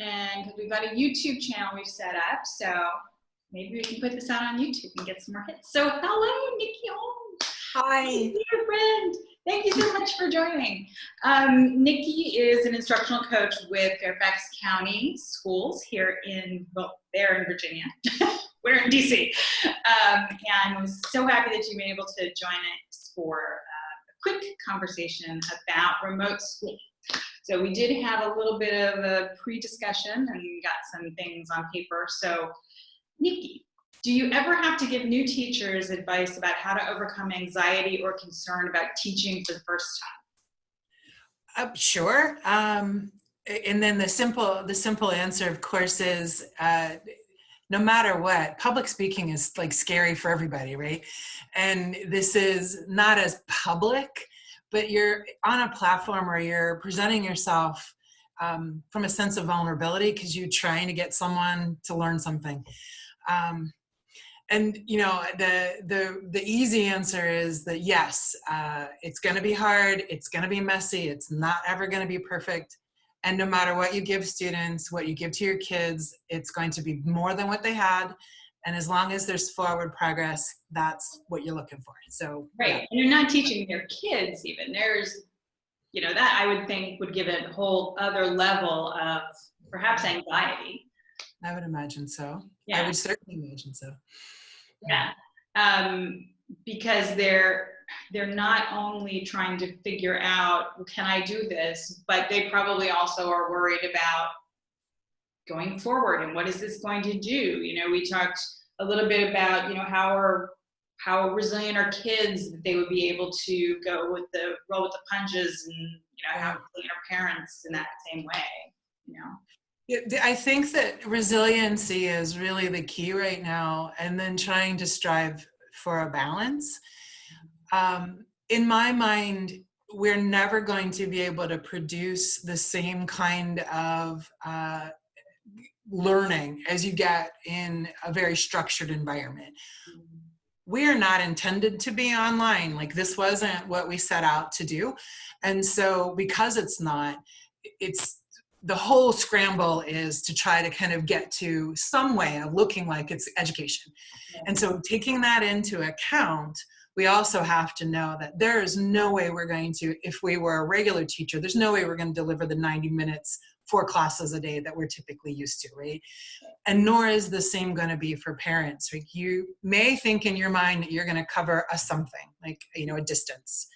and because we've got a YouTube channel we've set up, so maybe we can put this out on YouTube and get some more hits. So hello, Niki Holmes. Hi. Dear friend. Thank you so much for joining. Niki is an instructional coach with Fairfax County Schools here in, well, they're in Virginia. We're in DC. And I'm so happy that you were able to join us for a quick conversation about remote school. So we did have a little bit of a pre-discussion and we got some things on paper. So Niki, do you ever have to give new teachers advice about how to overcome anxiety or concern about teaching for the first time? Sure. And then the simple answer, of course, is no matter what, public speaking is like scary for everybody, right? And this is not as public, but you're on a platform where you're presenting yourself from a sense of vulnerability because you're trying to get someone to learn something. And you know, the easy answer is that yes, it's going to be hard, it's going to be messy, it's not ever going to be perfect. And no matter what you give students, what you give to your kids, it's going to be more than what they had. And as long as there's forward progress, that's what you're looking for. So right, yeah. And you're not teaching your kids even. There's, you know, that I would think would give it a whole other level of perhaps anxiety. I would imagine so. Yeah. I would certainly imagine so. Yeah, because they're not only trying to figure out, well, can I do this, but they probably also are worried about going forward and what is this going to do? You know, we talked a little bit about, you know, how resilient are kids, that they would be able to roll with the punches, and you know, how resilient are parents in that same way, you know. I think that resiliency is really the key right now, and then trying to strive for a balance. In my mind, we're never going to be able to produce the same kind of learning as you get in a very structured environment. We are not intended to be online. Like, this wasn't what we set out to do. And so because it's not, the whole scramble is to try to kind of get to some way of looking like it's education. And so taking that into account, we also have to know that there is no way we're going to, if we were a regular teacher, there's no way we're going to deliver the 90 minutes, 4 classes a day that we're typically used to, right? And nor is the same going to be for parents. Like, you may think in your mind that you're going to cover a something, like, you know, a distance.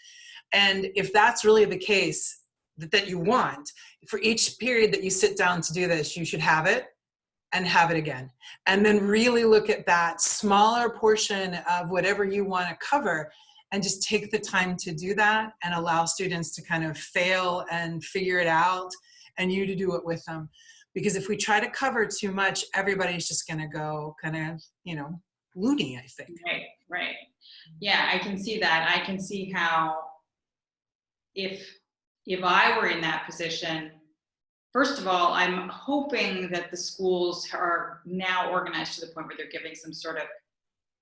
And if that's really the case, that you want, for each period that you sit down to do this, you should have it and have it again. And then really look at that smaller portion of whatever you want to cover and just take the time to do that and allow students to kind of fail and figure it out and you to do it with them. Because if we try to cover too much, everybody's just going to go kind of, you know, loony, I think. Right. Yeah, I can see that. I can see how if I were in that position, first of all, I'm hoping that the schools are now organized to the point where they're giving some sort of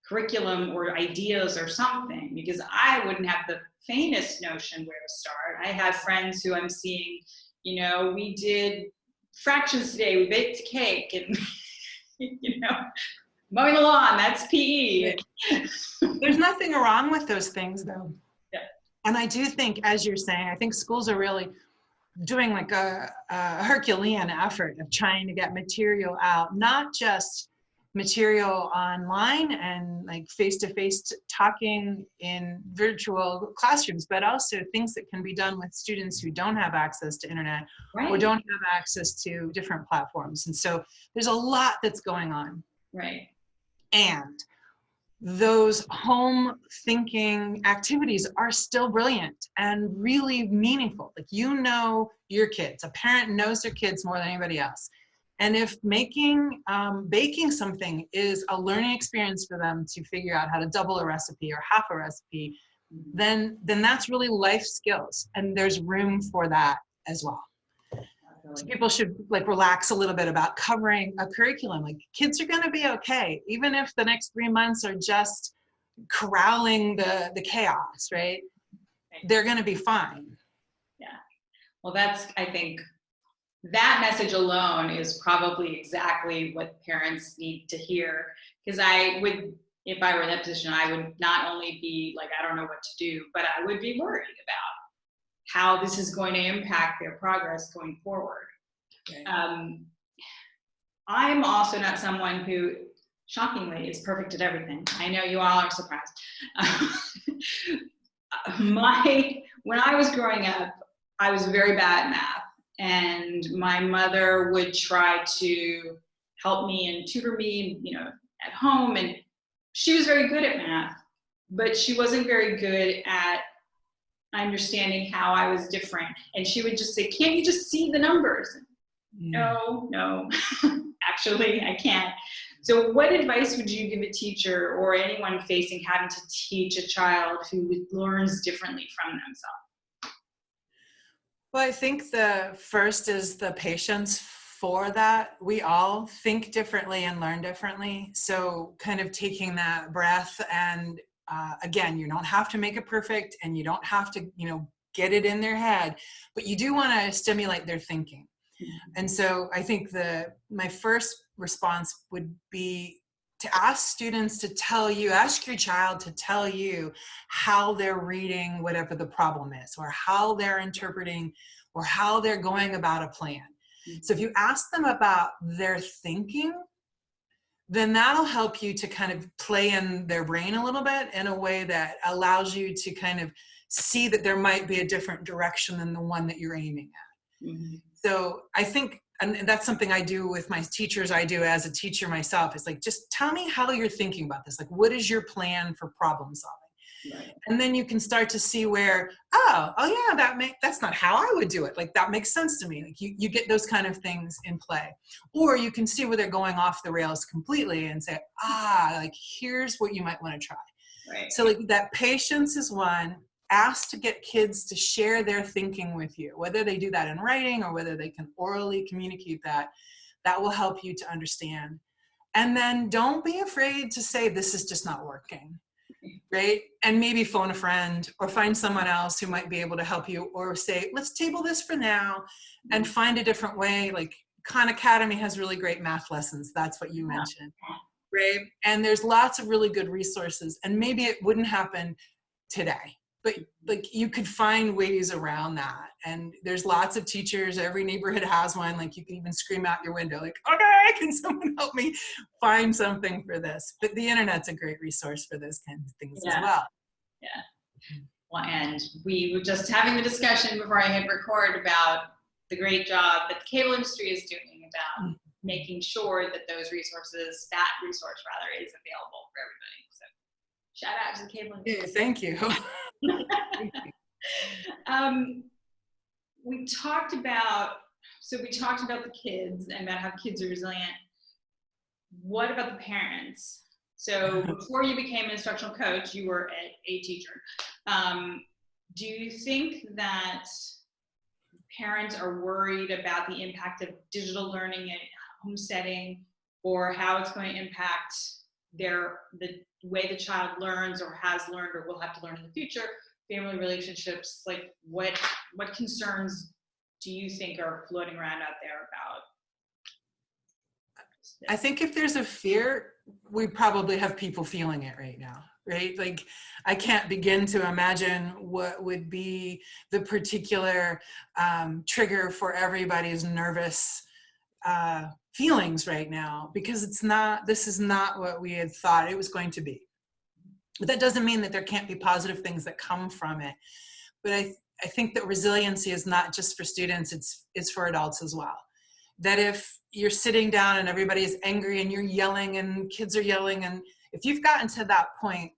curriculum or ideas or something, because I wouldn't have the faintest notion where to start. I have friends who I'm seeing, you know, we did fractions today, we baked a cake, and you know, mowing the lawn, that's PE. There's nothing wrong with those things, though. Yeah. And I do think, as you're saying, I think schools are really doing like a Herculean effort of trying to get material out, not just material online and like face-to-face talking in virtual classrooms, but also things that can be done with students who don't have access to internet or don't have access to different platforms. And so there's a lot that's going on. Right. And those home thinking activities are still brilliant and really meaningful. Like, you know your kids, a parent knows their kids more than anybody else. And if baking something is a learning experience for them to figure out how to double a recipe or half a recipe, then that's really life skills. And there's room for that as well. So people should like relax a little bit about covering a curriculum. Like, kids are going to be okay, even if the next 3 months are just corralling the chaos, right? They're going to be fine. Yeah. Well, that's, I think, that message alone is probably exactly what parents need to hear. Because if I were in that position, I would not only be like, I don't know what to do, but I would be worried about how this is going to impact their progress going forward. Okay. I'm also not someone who, shockingly, is perfect at everything. I know you all are surprised. When I was growing up, I was very bad at math, and my mother would try to help me and tutor me, at home, and she was very good at math, but she wasn't very good at understanding how I was different. And she would just say, "Can't you just see the numbers?" No, actually, I can't. So what advice would you give a teacher or anyone facing having to teach a child who learns differently from themselves? Well, I think the first is the patience for that. We all think differently and learn differently. So kind of taking that breath, and again, you don't have to make it perfect, and you don't have to, get it in their head, but you do want to stimulate their thinking. And so I think my first response would be to ask students to ask your child to tell you how they're reading whatever the problem is, or how they're interpreting, or how they're going about a plan. So if you ask them about their thinking, then that'll help you to kind of play in their brain a little bit in a way that allows you to kind of see that there might be a different direction than the one that you're aiming at. Mm-hmm. So I think, and that's something I do with my teachers, I do as a teacher myself, is like, just tell me how you're thinking about this. Like, what is your plan for problem solving? Right. And then you can start to see where, oh yeah, that's not how I would do it. Like, that makes sense to me. Like, you get those kind of things in play. Or you can see where they're going off the rails completely and say, like, here's what you might want to try. Right. So like, that patience is one. Ask to get kids to share their thinking with you, whether they do that in writing or whether they can orally communicate that will help you to understand. And then don't be afraid to say, this is just not working, right? And maybe phone a friend or find someone else who might be able to help you, or say, let's table this for now and find a different way. Like, Khan Academy has really great math lessons. That's what you mentioned, right? And there's lots of really good resources, and maybe it wouldn't happen today, but like, you could find ways around that. And there's lots of teachers, every neighborhood has one. Like, you can even scream out your window, like, okay, can someone help me find something for this? But the internet's a great resource for those kinds of things as well. Yeah. Well, and we were just having the discussion before I hit record about the great job that the cable industry is doing about making sure that that resource is available for everybody. So shout out to the cable industry. Yeah, thank you. We talked about the kids and about how kids are resilient. What about the parents? So before you became an instructional coach, you were a teacher. Do you think that parents are worried about the impact of digital learning in a home setting, or how it's going to impact the way the child learns or has learned or will have to learn in the future, family relationships? Like, what concerns do you think are floating around out there about this? I think if there's a fear, we probably have people feeling it right now, right? Like, I can't begin to imagine what would be the particular trigger for everybody's nervous feelings right now, because this is not what we had thought it was going to be. But that doesn't mean that there can't be positive things that come from it. But I think that resiliency is not just for students, it's for adults as well. That if you're sitting down and everybody's angry and you're yelling and kids are yelling, and if you've gotten to that point,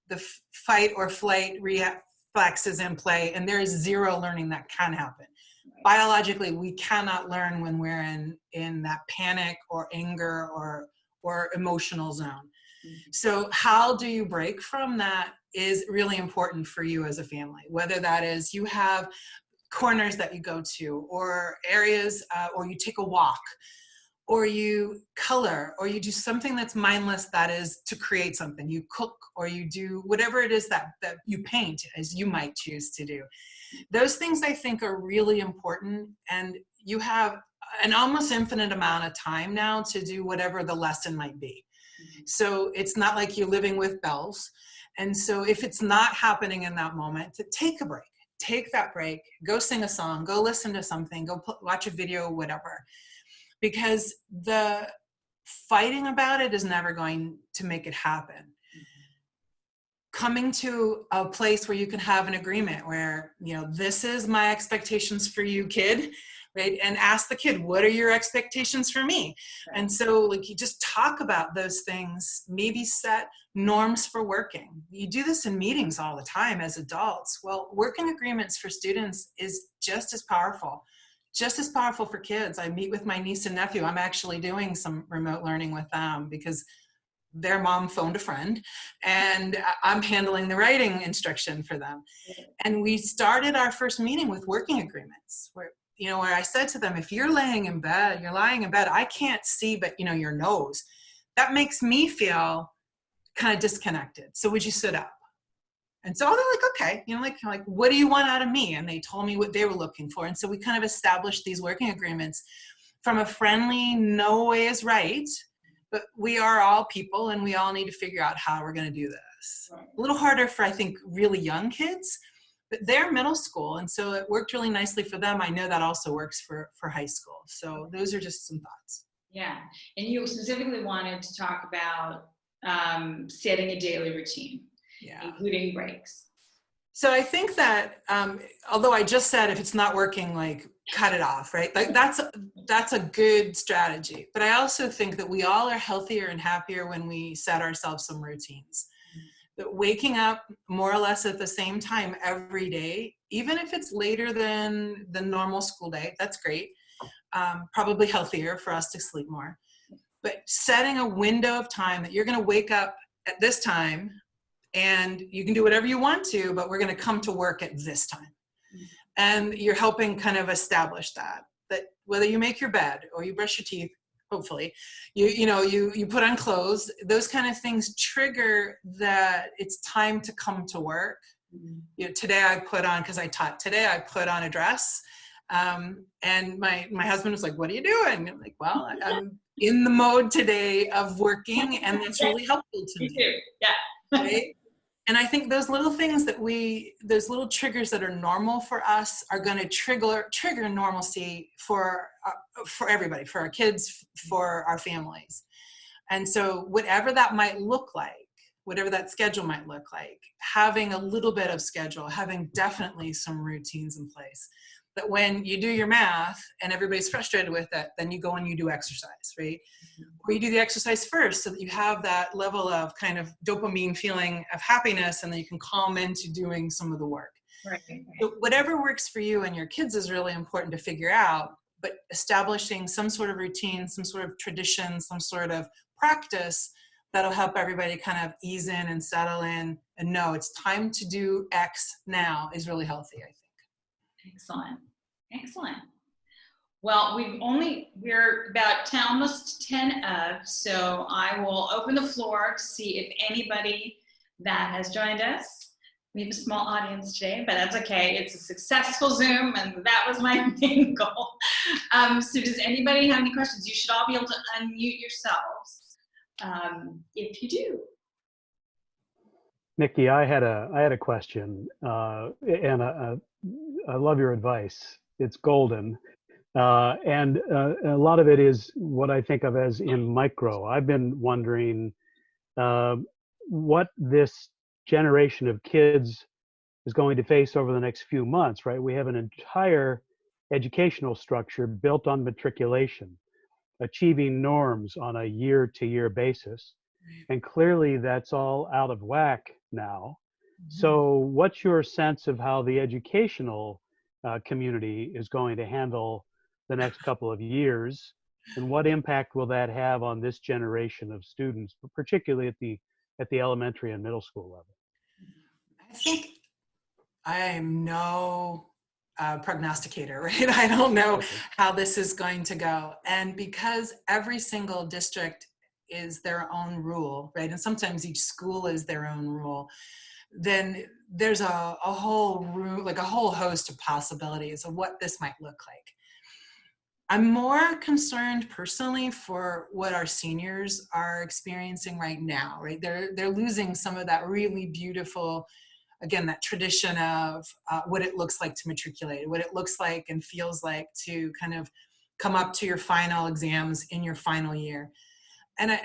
the fight or flight reflex is in play, and there is zero learning that can happen. Biologically, we cannot learn when we're in that panic or anger or emotional zone. So how do you break from that is really important for you as a family, whether that is you have corners that you go to, or areas, or you take a walk, or you color, or you do something that's mindless, that is to create something. You cook, or you do whatever it is that you paint, as you might choose to do. Those things I think are really important, and you have an almost infinite amount of time now to do whatever the lesson might be. So it's not like you're living with bells. And so if it's not happening in that moment, to take a break, take that break, go sing a song, go listen to something, go watch a video, whatever. Because the fighting about it is never going to make it happen. Coming to a place where you can have an agreement where, you know, this is my expectations for you, kid, right? And ask the kid, what are your expectations for me? Right. And so like you just talk about those things, maybe set norms for working. You do this in meetings all the time as adults. Well, working agreements for students is just as powerful for kids. I meet with my niece and nephew. I'm actually doing some remote learning with them because their mom phoned a friend and I'm handling the writing instruction for them. And we started our first meeting with working agreements where I said to them, if you're lying in bed, I can't see, but your nose, that makes me feel kind of disconnected. So would you sit up? And so they're like, okay, like, what do you want out of me? And they told me what they were looking for. And so we kind of established these working agreements from a friendly, no way is right, but we are all people and we all need to figure out how we're going to do this. Right. A little harder for, I think, really young kids, but they're middle school. And so it worked really nicely for them. I know that also works for high school. So those are just some thoughts. Yeah. And you specifically wanted to talk about setting a daily routine, including breaks. So I think that, although I just said if it's not working, like cut it off, right? Like that's a good strategy. But I also think that we all are healthier and happier when we set ourselves some routines. That waking up more or less at the same time every day, even if it's later than the normal school day, that's great. Probably healthier for us to sleep more. But setting a window of time that you're going to wake up at this time and you can do whatever you want to, but we're going to come to work at this time. And you're helping kind of establish that whether you make your bed or you brush your teeth, hopefully, you put on clothes, those kind of things trigger that it's time to come to work. Today I put on, because I taught today, I put on a dress. And my husband was like, what are you doing? I'm like, well, I'm in the mode today of working, and that's really helpful to me. Yeah. Right? And I think those little things those little triggers that are normal for us are going to trigger normalcy for everybody, for our kids, for our families. And so whatever that might look like, whatever that schedule might look like, having a little bit of schedule, having definitely some routines in place. That when you do your math and everybody's frustrated with it, then you go and you do exercise, right? Or you do the exercise first so that you have that level of kind of dopamine feeling of happiness, and then you can calm into doing some of the work. Right. So whatever works for you and your kids is really important to figure out, but establishing some sort of routine, some sort of tradition, some sort of practice that'll help everybody kind of ease in and settle in and know it's time to do X now is really healthy, I think. Excellent. Well, we're about almost 10 of, so I will open the floor to see if anybody that has joined us. We have a small audience today, but that's okay. It's a successful Zoom, and that was my main goal. So does anybody have any questions? You should all be able to unmute yourselves if you do. Niki, I had a question, and I love your advice. It's golden, and a lot of it is what I think of as in micro. I've been wondering what this generation of kids is going to face over the next few months. Right, we have an entire educational structure built on matriculation, achieving norms on a year-to-year basis. And clearly that's all out of whack now. So what's your sense of how the educational community is going to handle the next couple of years? And what impact will that have on this generation of students, particularly at the elementary and middle school level? I think I am no prognosticator, right? I don't know how this is going to go. And because every single district is their own rule, right? And sometimes each school is their own rule. Then there's a whole host of possibilities of what this might look like. I'm more concerned personally for what our seniors are experiencing right now, right? They're losing some of that really beautiful, again, that tradition of what it looks like to matriculate, what it looks like and feels like to kind of come up to your final exams in your final year. And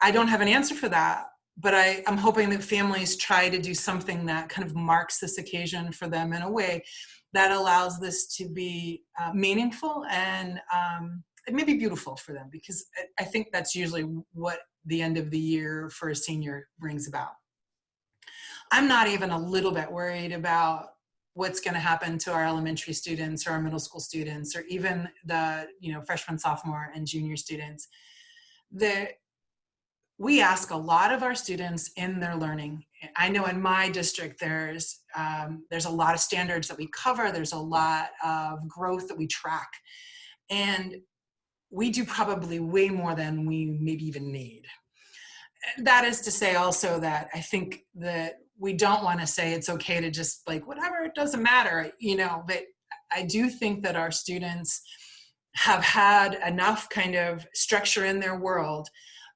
I don't have an answer for that, but I'm hoping that families try to do something that kind of marks this occasion for them in a way that allows this to be meaningful and maybe beautiful for them, because I think that's usually what the end of the year for a senior brings about. I'm not even a little bit worried about what's going to happen to our elementary students or our middle school students or even the freshman, sophomore, and junior students. We ask a lot of our students in their learning. I know in my district there's a lot of standards that we cover. There's a lot of growth that we track. And we do probably way more than we maybe even need. That is to say also that I think that we don't want to say it's okay to just like, whatever, it doesn't matter, but I do think that our students have had enough kind of structure in their world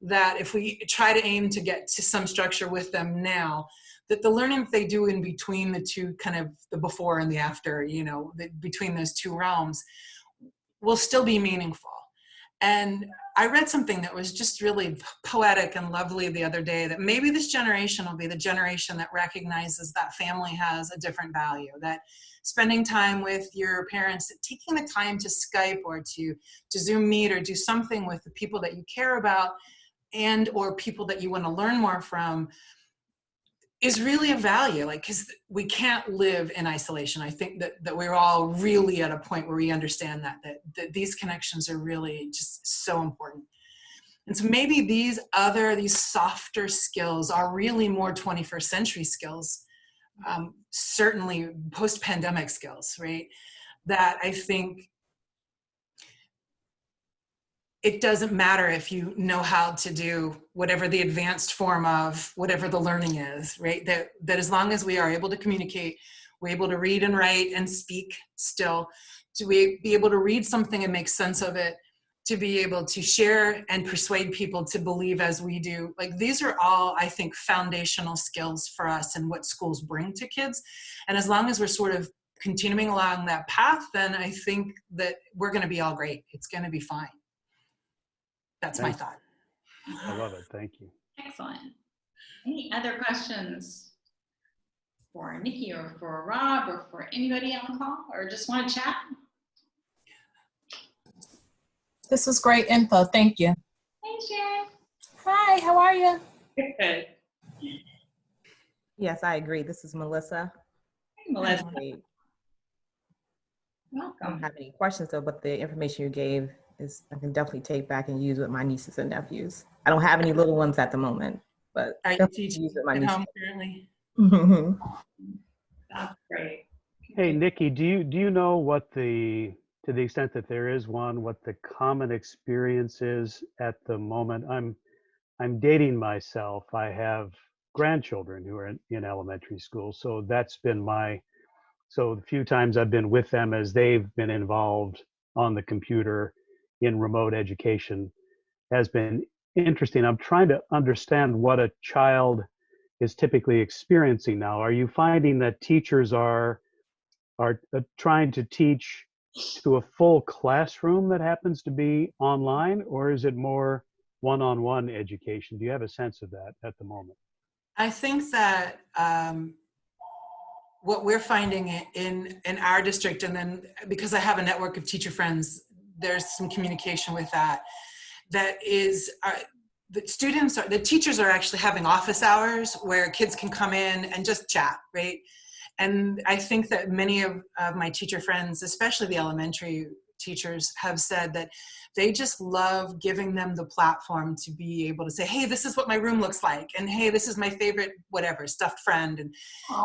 that if we try to aim to get to some structure with them now, that the learning that they do in between the two, kind of the before and the after, between those two realms, will still be meaningful. And I read something that was just really poetic and lovely the other day, that maybe this generation will be the generation that recognizes that family has a different value, that spending time with your parents, taking the time to Skype or to Zoom meet or do something with the people that you care about and or people that you want to learn more from is really a value, because we can't live in isolation. I think that we're all really at a point where we understand that these connections are really just so important. And so maybe these softer skills are really more 21st century skills, certainly post-pandemic skills, right? That I think it doesn't matter if you know how to do whatever the advanced form of whatever the learning is, right? That as long as we are able to communicate, we're able to read and write and speak still, to be able to read something and make sense of it, to be able to share and persuade people to believe as we do. These are all, I think, foundational skills for us and what schools bring to kids. And as long as we're sort of continuing along that path, then I think that we're going to be all great. It's going to be fine. That's my thought. I love it. Thank you. Excellent. Any other questions for Niki or for Rob or for anybody on the call, or just want to chat? This was great info. Thank you. Hey, Sharon. Hi, how are you? Good. Yes, I agree. This is Melissa. Hey, Melissa. I don't Welcome. have any questions though, but the information you gave I can definitely take back and use with my nieces and nephews. I don't have any little ones at the moment, but Are you teaching at home currently? That's great. Hey, Niki, do you know what to the extent that there is one, what the common experience is at the moment? I'm dating myself. I have grandchildren who are in elementary school, so that's been so the few times I've been with them as they've been involved on the computer in remote education has been interesting. I'm trying to understand what a child is typically experiencing now. Are you finding that teachers are trying to teach to a full classroom that happens to be online, or is it more one-on-one education? Do you have a sense of that at the moment? I think that what we're finding in our district, and then because I have a network of teacher friends, there's some communication with that is the teachers are actually having office hours where kids can come in and just chat, right? And I think that many of my teacher friends, especially the elementary teachers, have said that they just love giving them the platform to be able to say, hey, this is what my room looks like. And hey, this is my favorite, whatever, stuffed friend. And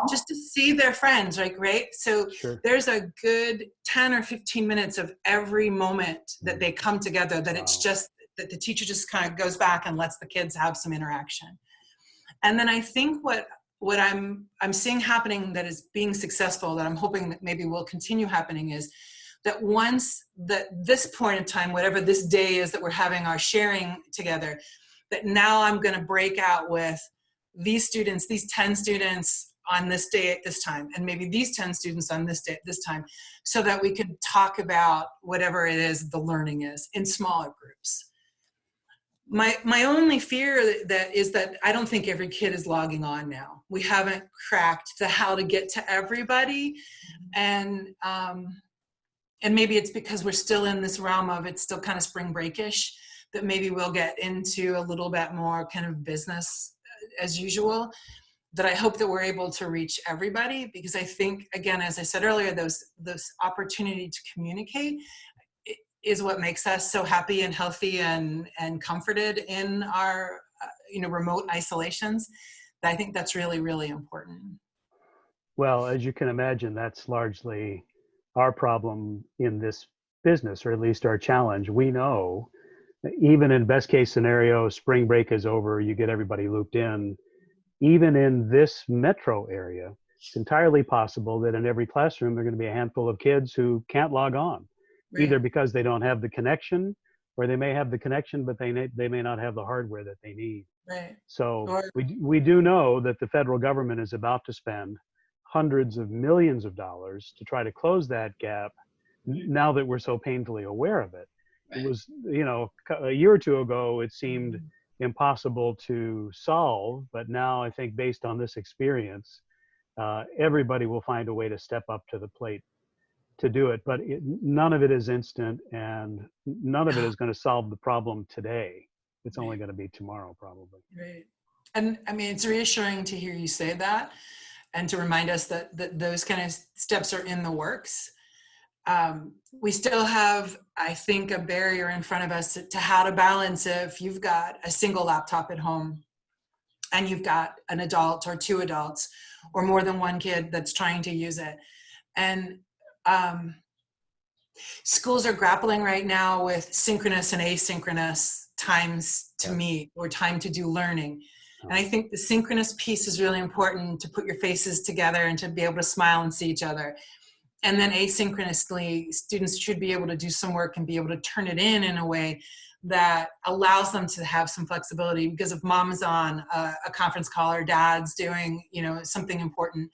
just to see their friends, right? So Sure. There's a good 10 or 15 minutes of every moment that they come together, that it's just that the teacher just kind of goes back and lets the kids have some interaction. And then I think what I'm seeing happening that is being successful, that I'm hoping that maybe will continue happening, is that once this point in time, whatever this day is that we're having our sharing together, that now I'm going to break out with these students, these 10 students on this day at this time, and maybe these 10 students on this day at this time, so that we could talk about whatever it is the learning is in smaller groups. My only fear that is that I don't think every kid is logging on now. We haven't cracked the how to get to everybody, and maybe it's because we're still in this realm of it's still kind of spring breakish, that maybe we'll get into a little bit more kind of business as usual, that I hope that we're able to reach everybody, because I think, again, as I said earlier, those opportunity to communicate is what makes us so happy and healthy and comforted in our remote isolations. I think that's really, really important. Well, as you can imagine, that's largely our problem in this business, or at least our challenge. We know that even in best case scenario, spring break is over, you get everybody looped in. Even in this metro area, it's entirely possible that in every classroom, there are going to be a handful of kids who can't log on, Right. either because they don't have the connection, or they may have the connection, but they may not have the hardware that they need. Right. So we do know that the federal government is about to spend hundreds of millions of dollars to try to close that gap, now that we're so painfully aware of it. Right. It was, a year or two ago, it seemed impossible to solve, but now I think based on this experience, everybody will find a way to step up to the plate to do it. But none of it is instant, and none of it is going to solve the problem today. It's only going to be tomorrow, probably. Right. And I mean, it's reassuring to hear you say that, and to remind us that those kind of steps are in the works. We still have, I think, a barrier in front of us to how to balance if you've got a single laptop at home and you've got an adult or two adults or more than one kid that's trying to use it. And schools are grappling right now with synchronous and asynchronous times to meet, or time to do learning. And I think the synchronous piece is really important, to put your faces together and to be able to smile and see each other. And then asynchronously, students should be able to do some work and be able to turn it in a way that allows them to have some flexibility. Because if mom's on a conference call or dad's doing, something important,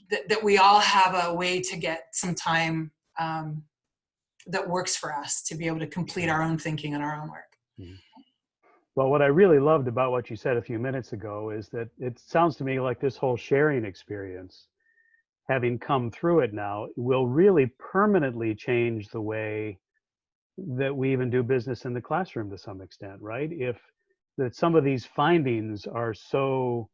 that we all have a way to get some time that works for us to be able to complete our own thinking and our own work. Mm-hmm. Well, what I really loved about what you said a few minutes ago is that it sounds to me like this whole sharing experience, having come through it now, will really permanently change the way that we even do business in the classroom to some extent, right? If that some of these findings are so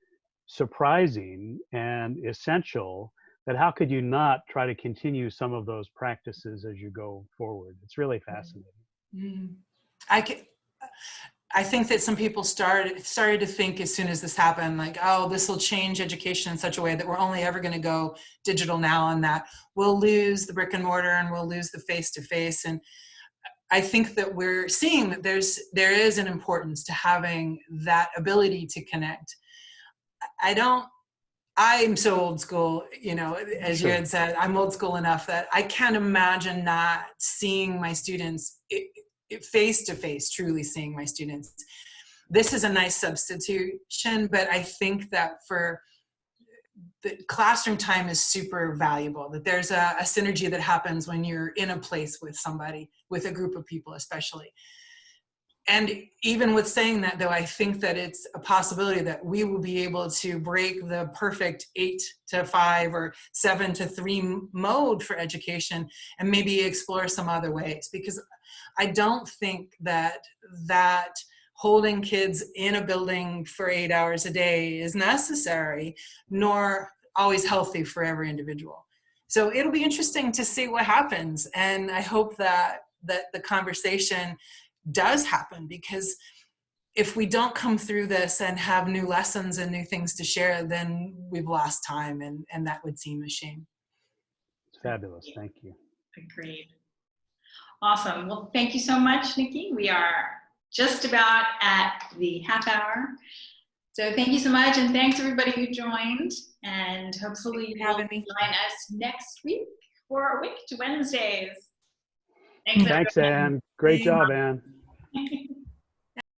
surprising and essential, that how could you not try to continue some of those practices as you go forward? It's really fascinating. Mm-hmm. I think that some people started to think as soon as this happened, like, oh, this will change education in such a way that we're only ever going to go digital now, and that we'll lose the brick and mortar and we'll lose the face-to-face. And I think that we're seeing that there is an importance to having that ability to connect. I'm so old school, as you had said, I'm old school enough that I can't imagine not seeing my students face-to-face, truly seeing my students. This is a nice substitution, but I think that for the classroom time is super valuable, that there's a synergy that happens when you're in a place with somebody, with a group of people especially. And even with saying that, though, I think that it's a possibility that we will be able to break the perfect 8 to 5 or 7 to 3 mode for education and maybe explore some other ways. Because I don't think that holding kids in a building for 8 hours a day is necessary, nor always healthy for every individual. So it'll be interesting to see what happens. And I hope that the conversation does happen, because if we don't come through this and have new lessons and new things to share, then we've lost time, and that would seem a shame. It's fabulous. Thank you. Agreed. Awesome. Well, thank you so much, Niki. We are just about at the half hour. So thank you so much, and thanks everybody who joined, and hopefully you'll join us next week for WICT Wednesdays. Thanks, Anne. Great job, Anne. Everyone.